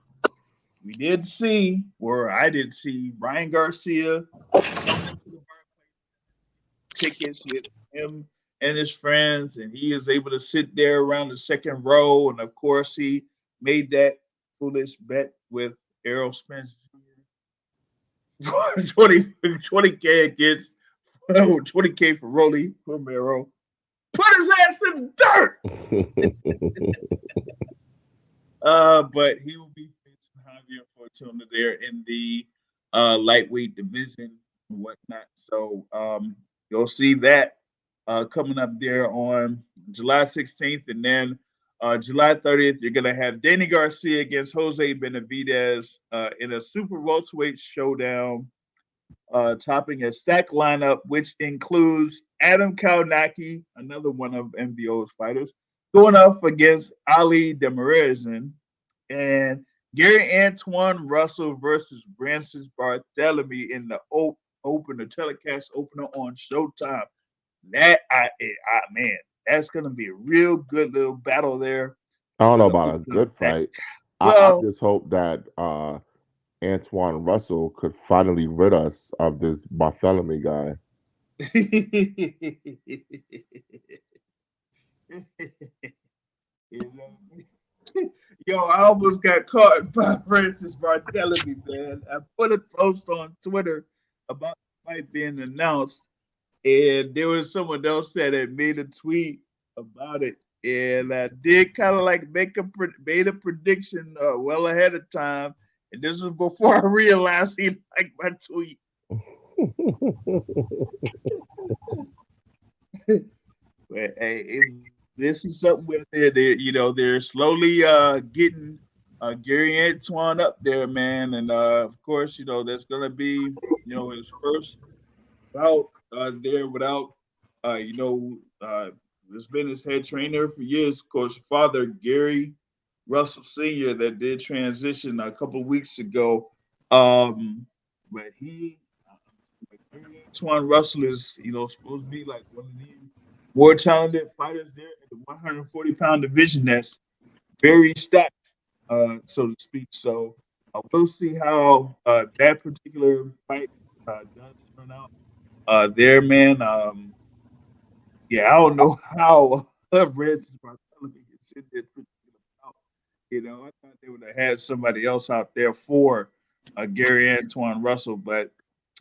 We did see, or I did see, Ryan Garcia come into the tickets with him and his friends, and he is able to sit there around the second row. And of course, he made that foolish bet with Errol Spence Jr. 20K against 20K for Rolly Romero. Put his ass in the dirt. But he will be facing Javier Fortuna there in the lightweight division and whatnot. So you'll see that coming up there on July 16th. And then July 30th, you're going to have Danny Garcia against Jose Benavidez in a super welterweight showdown, topping a stacked lineup, which includes Adam Kalnacki, another one of MVO's fighters, going up against Ali Demirezen, and Gary Antoine Russell versus Francis Barthélemy in the opener, telecast opener on Showtime. That man, that's gonna be a real good little battle there. I don't know about a good fight. I just hope that Antoine Russell could finally rid us of this Barthélemy guy. Yo, I almost got caught by Francis Barthélemy, man. I put a post on Twitter about the fight being announced, and there was someone else that had made a tweet about it, and I did kind of like made a prediction well ahead of time, and this was before I realized he liked my tweet. But hey, this is something where they're slowly getting Gary Antoine up there, man, and of course, that's gonna be his first bout there without has been his head trainer for years. Of course, father Gary Russell Sr. that did transition a couple of weeks ago, but Antoine Russell is supposed to be like one of the more talented fighters there in the 140-pound division. That's very stacked, so to speak. So we'll see how that particular fight does turn out there, man. I don't know how Francis Barthélemy gets in this particular bout. I thought they would have had somebody else out there for Gary Antoine Russell, but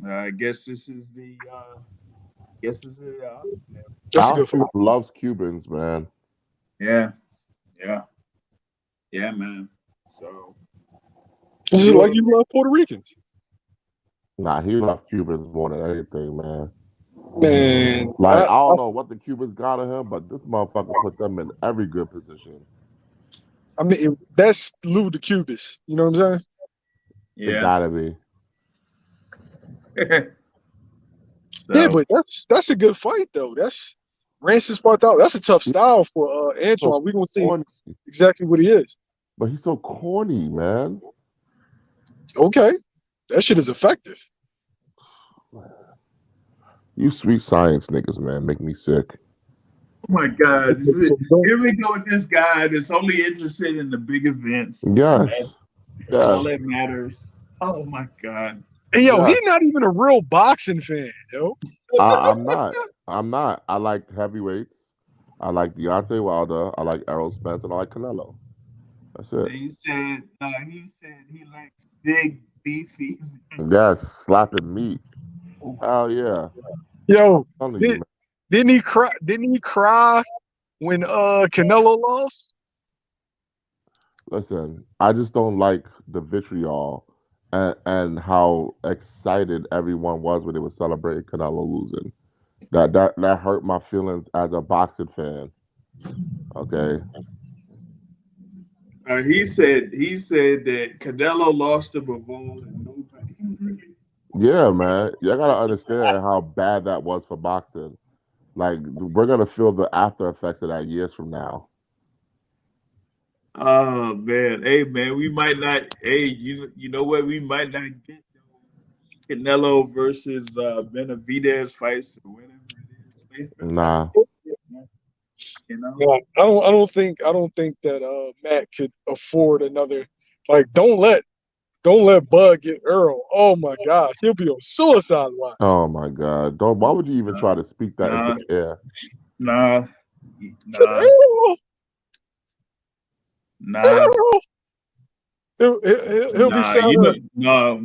I guess this is the That's a good fight. Loves Cubans, man. Yeah, man. So it's just like you love Puerto Ricans. Nah, he loves Cubans more than anything, man. Man, like I don't know what the Cubans got of him, but this motherfucker put them in every good position. I mean, that's Lou the Cubist. You know what I'm saying? Yeah, it gotta be. Yeah, but that's a good fight though. That's Francis Barthélemy. That's a tough style for Antoine. We're gonna see exactly what he is. But he's so corny, man. Okay, that shit is effective. You sweet science niggas, man, make me sick. Oh my God! Here we go with this guy that's only interested in the big events. Yes, that's all that matters. Oh my God! Hey, yo, he's not even a real boxing fan, yo. I'm not. I like heavyweights. I like Deontay Wilder. I like Errol Spence, and I like Canelo. That's it. He said he likes big, beefy. Yes, slapping meat. Hell yeah. Yo, didn't he cry? Didn't he cry when Canelo lost? Listen, I just don't like the vitriol and how excited everyone was when they were celebrating Canelo losing. That hurt my feelings as a boxing fan. Okay. He said that Canelo lost to Bivol and nobody. Yeah, man. You gotta understand how bad that was for boxing. Like, we're gonna feel the after effects of that years from now. Oh man, hey man, we might not. Hey, you know what? We might not get Canelo versus Benavidez fights or whatever it is. Nah. Yeah, I don't think that Matt could afford another. Like, don't let Bud get Earl. Oh my gosh, he'll be on suicide watch. Oh my God! Why would you even try to speak that into the air? Nah, Said, nah, Errol, nah, Errol. He'll be nah. sad. You know,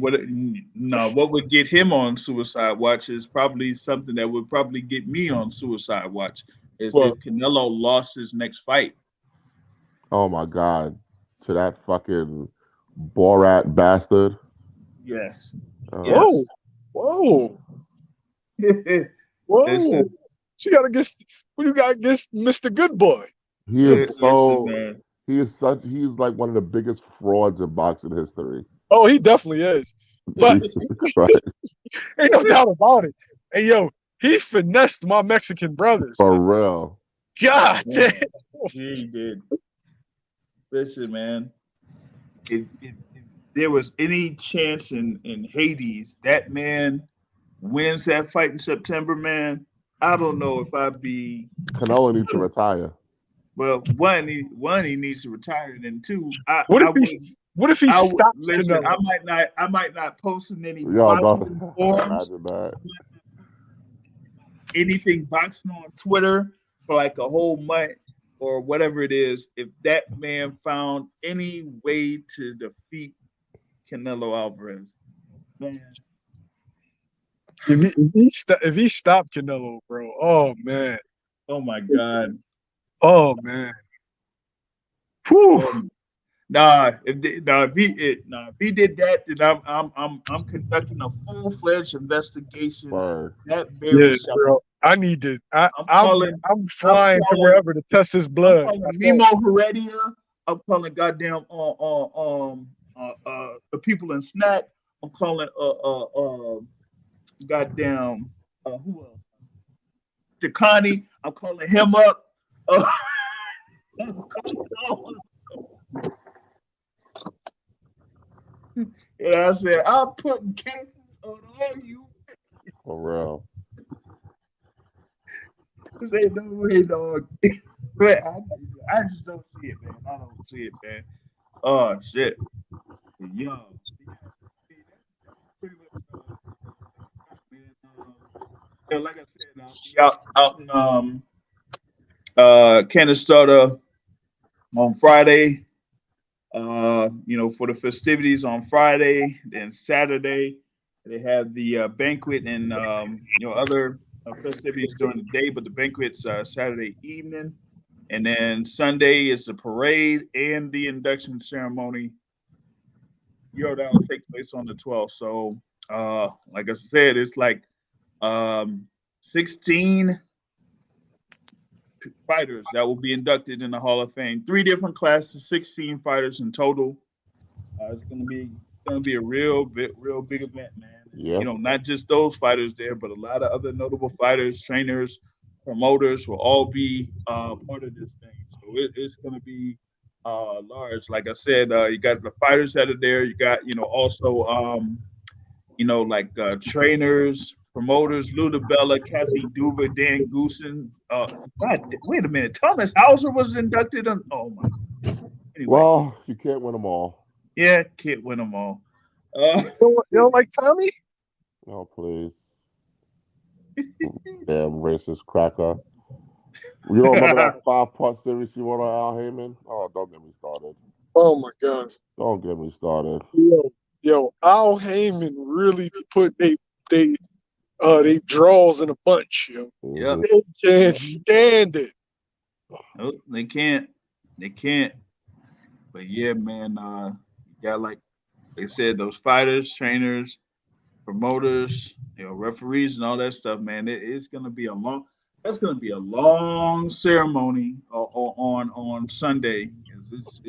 nah. What would get him on suicide watch is probably something that would probably get me on suicide watch. Is Well, if Canelo lost his next fight. Oh my God. To that fucking Borat bastard. Yes, whoa, yes. whoa, whoa. Listen, She got against. What you got against Mr. Good Boy? He is listen, so man. he's like one of the biggest frauds in boxing history. Oh, he definitely is. But Jesus Christ. ain't no doubt about it. Hey, yo, he finessed my Mexican brothers. For real. God Yeah, damn. he did. Listen, man. If there was any chance in Hades, that man wins that fight in September, man. I don't know if I'd be Canelo needs to retire. well. One, he needs to retire, and then two, I What if I he? would What if he I would stops listen. Canelo? I might not post in any Yo, boxing don't forums, imagine that. anything boxing on Twitter for like a whole month or whatever it is. If that man found any way to defeat Canelo Alvarez, man. If he stopped Canelo, bro, oh man, Oh my God. oh man, whew. If he did that, then I'm conducting a full-fledged investigation Word. that very Yeah, second. bro. I need to. I'm I'm calling I'm I'm flying to calling wherever to test his I'm blood. calling That's Mimo all. Heredia. I'm calling goddamn the people in Snack. I'm calling goddamn who else? Jakani. I'm calling him up. I'm calling all of them. And I said, I'm putting cases on all you. For real. Cause ain't no way, dog. But I just don't see it, man. I don't see it, man. Oh shit. Yo. That's pretty much man. Yeah, like I said, I'll be out in Canastota on Friday. For the festivities on Friday, then Saturday they have the banquet and other festivities during the day, but the banquet's Saturday evening, and then Sunday is the parade and the induction ceremony. That'll take place on the 12th. So, like I said, it's like 16 fighters that will be inducted in the Hall of Fame. Three different classes, 16 fighters in total. It's gonna be a real big event, man. Yep. Not just those fighters there, but a lot of other notable fighters, trainers, promoters will all be part of this thing. So it's gonna be large. Like I said, you got the fighters that are there. You got also like trainers, promoters, Luda Bella, Kathy Duva, Dan Goosen. God, wait a minute. Thomas Hauser was inducted on. Oh my. Anyway, Well, you can't win them all. yeah, can't win them all. Uh, You don't like Tommy? Oh, please. Damn racist cracker. You don't remember that 5-part series you won on Al Heyman? Oh, don't get me started. Oh my gosh. Don't get me started. Yo, Al Heyman really put they draws in a bunch, yo. Yep. Mhm. They can't stand it. Nope, they can't. They can't. But yeah, man, you got like they said, those fighters, trainers, promoters, referees and all that stuff, man. It's gonna be a long that's gonna be a long ceremony on Sunday. It's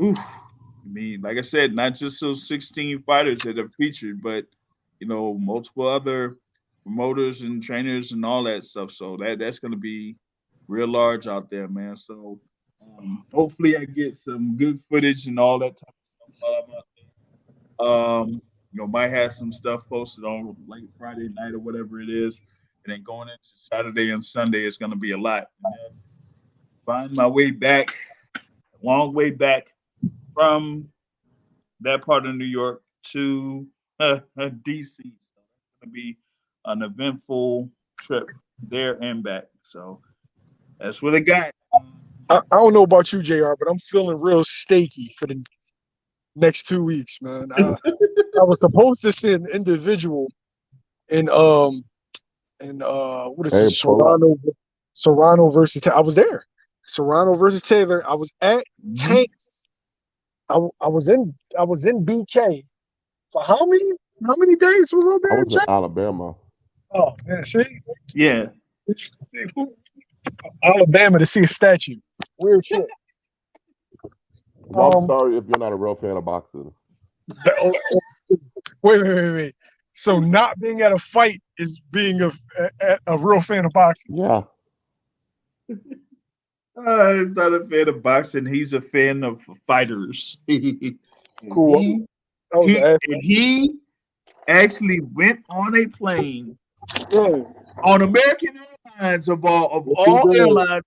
oof. I mean, like I said, not just those 16 fighters that are featured, but multiple other promoters and trainers and all that stuff. So that's gonna be real large out there, man. So hopefully I get some good footage and all that type of stuff while I'm out there. Might have some stuff posted on like Friday night or whatever it is, and then going into Saturday and Sunday is gonna be a lot. And then find my way back, long way back from that part of New York to DC. So that's gonna be an eventful trip. there and back. So that's what I got. I don't know about you, JR, but I'm feeling real steaky for the next 2 weeks, man. I was supposed to see an individual in what is Hey, it? pull up. Serrano versus I was there. Serrano versus Taylor. I was at Tank. I was in BK for how many days was I I there? was in Alabama. Oh man, see? Yeah. Alabama to see a statue. Weird shit. Well, I'm sorry if you're not a real fan of boxing. Wait. So not being at a fight is being a real fan of boxing. Yeah. He's not a fan of boxing. He's a fan of fighters. Cool. He actually went on a plane on American Airlines of all airlines.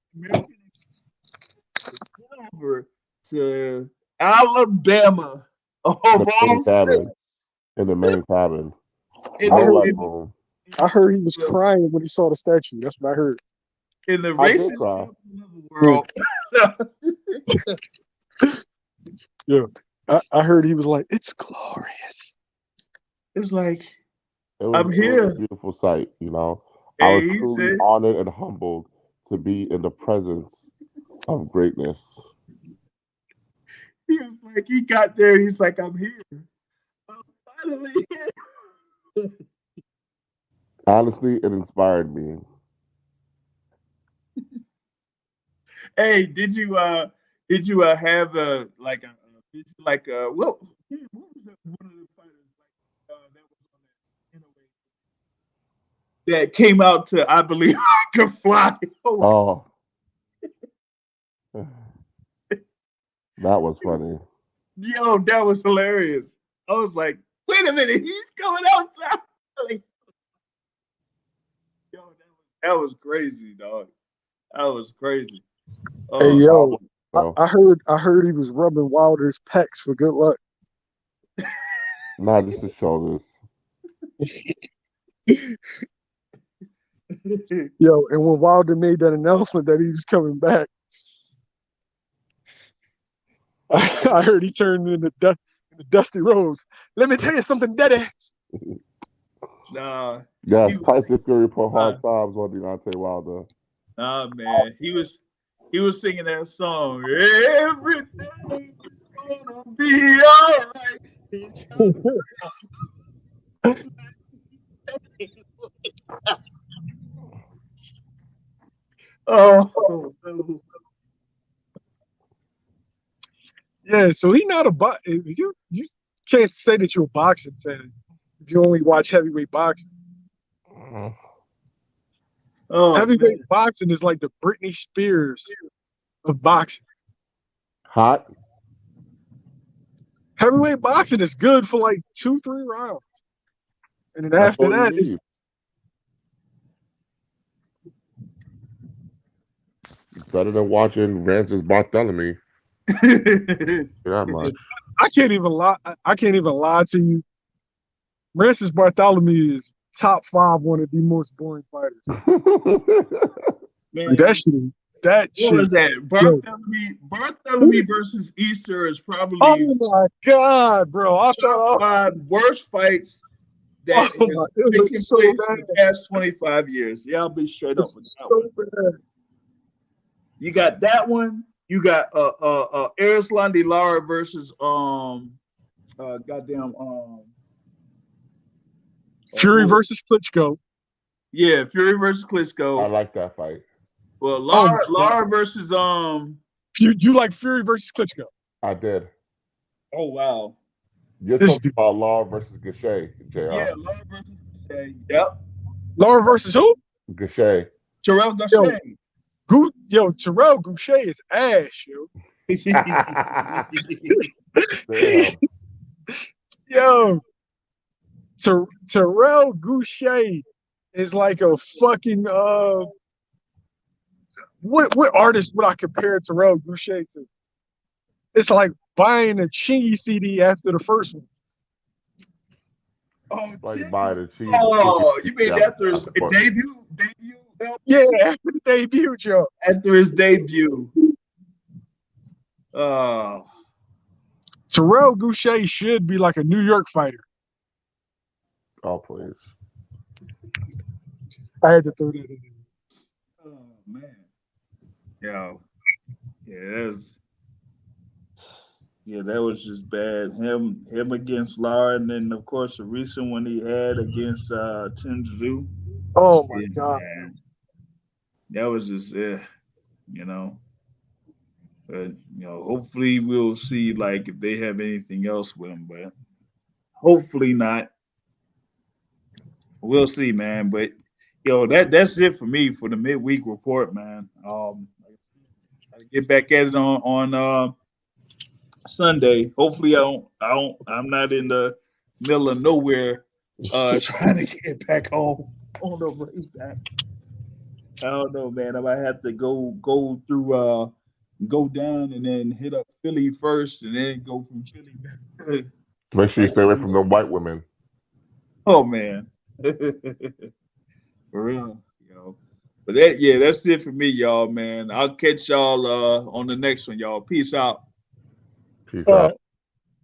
Over to Alabama of all states. In the main cabin. I heard he was crying when he saw the statue. That's what I heard. In the racist world. Yeah. I heard he was like, it's glorious. It's like, I'm here. It was a beautiful sight, you know. I was truly honored and humbled to be in the presence of greatness. He was like, he got there, he's like, I'm here. I'm finally here. Honestly, it inspired me. Hey, did you have what was that one of the fighters that was on that Inoue that came out to I believe I Could Fly? Oh. That was funny. Yo, that was hilarious. I was like, wait a minute, he's coming outside. Like, yo, that was crazy, dog. That was crazy. Hey yo, I heard he was rubbing Wilder's pecs for good luck. Nah, just his shoulders. Yo, and when Wilder made that announcement that he was coming back, I heard he turned into Dusty Rhodes. Let me tell you something, Daddy. Nah. Yes, Tyson Fury put hard times on Deontay Wilder. Nah, man, he was singing that song. Everything's gonna be all right. Oh. Yeah, so he not a you can't say that you're a boxing fan if you only watch heavyweight boxing. Heavyweight boxing is like the Britney Spears of boxing. Hot. Heavyweight boxing is good for like 2-3 rounds, and then after that, it's better than watching Francis Bartholomew. That much. I can't even lie to you. Francis Bartholomew is top 5 one of the most boring fighters. Man, like that shit. What was that? Bartholomew versus Easter is probably. Oh my god, bro! Top 5 worst fights that has taken place in the past 25 years. Yeah, I'll be straight up with that one. You got that one. You got Erislandy Lara versus Fury versus Klitschko. Yeah, Fury versus Klitschko. I like that fight. Well, Lara versus You like Fury versus Klitschko? I did. Oh wow. You're talking about Lara versus Gachet, JR. Yeah, Lara versus Gachet. Yep. Lara versus who? Gachet. Terrell Gachet. Yo, Terrell Goucher is ass, yo. Yo, Terrell Goucher is like a fucking what artist would I compare Terrell Goucher to? It's like buying a Chingy CD after the first one. Oh, like buying a Chingy. Oh, you mean after his debut? Yeah, after the debut, Joe. After his debut. Oh. Terrell Goucher should be like a New York fighter. Oh, please. I had to throw that in there. Oh man. Yo. Yeah, that was just bad. Him against Lara, and then of course the recent one he had against Tenzou. Oh my Yeah, God. man. That was just you know. But hopefully we'll see like if they have anything else with him, but hopefully not. We'll see, man. But that's it for me for the midweek report, man. I get back at it on Sunday. Hopefully I'm not in the middle of nowhere trying to get back home on the way back. I don't know, man. I might have to go through go down and then hit up Philly first and then go from Philly back, Make sure you back stay to away from DC. the white women. Oh man. For real, But that's it for me, y'all, man. I'll catch y'all on the next one, y'all. Peace out. Peace All out. right.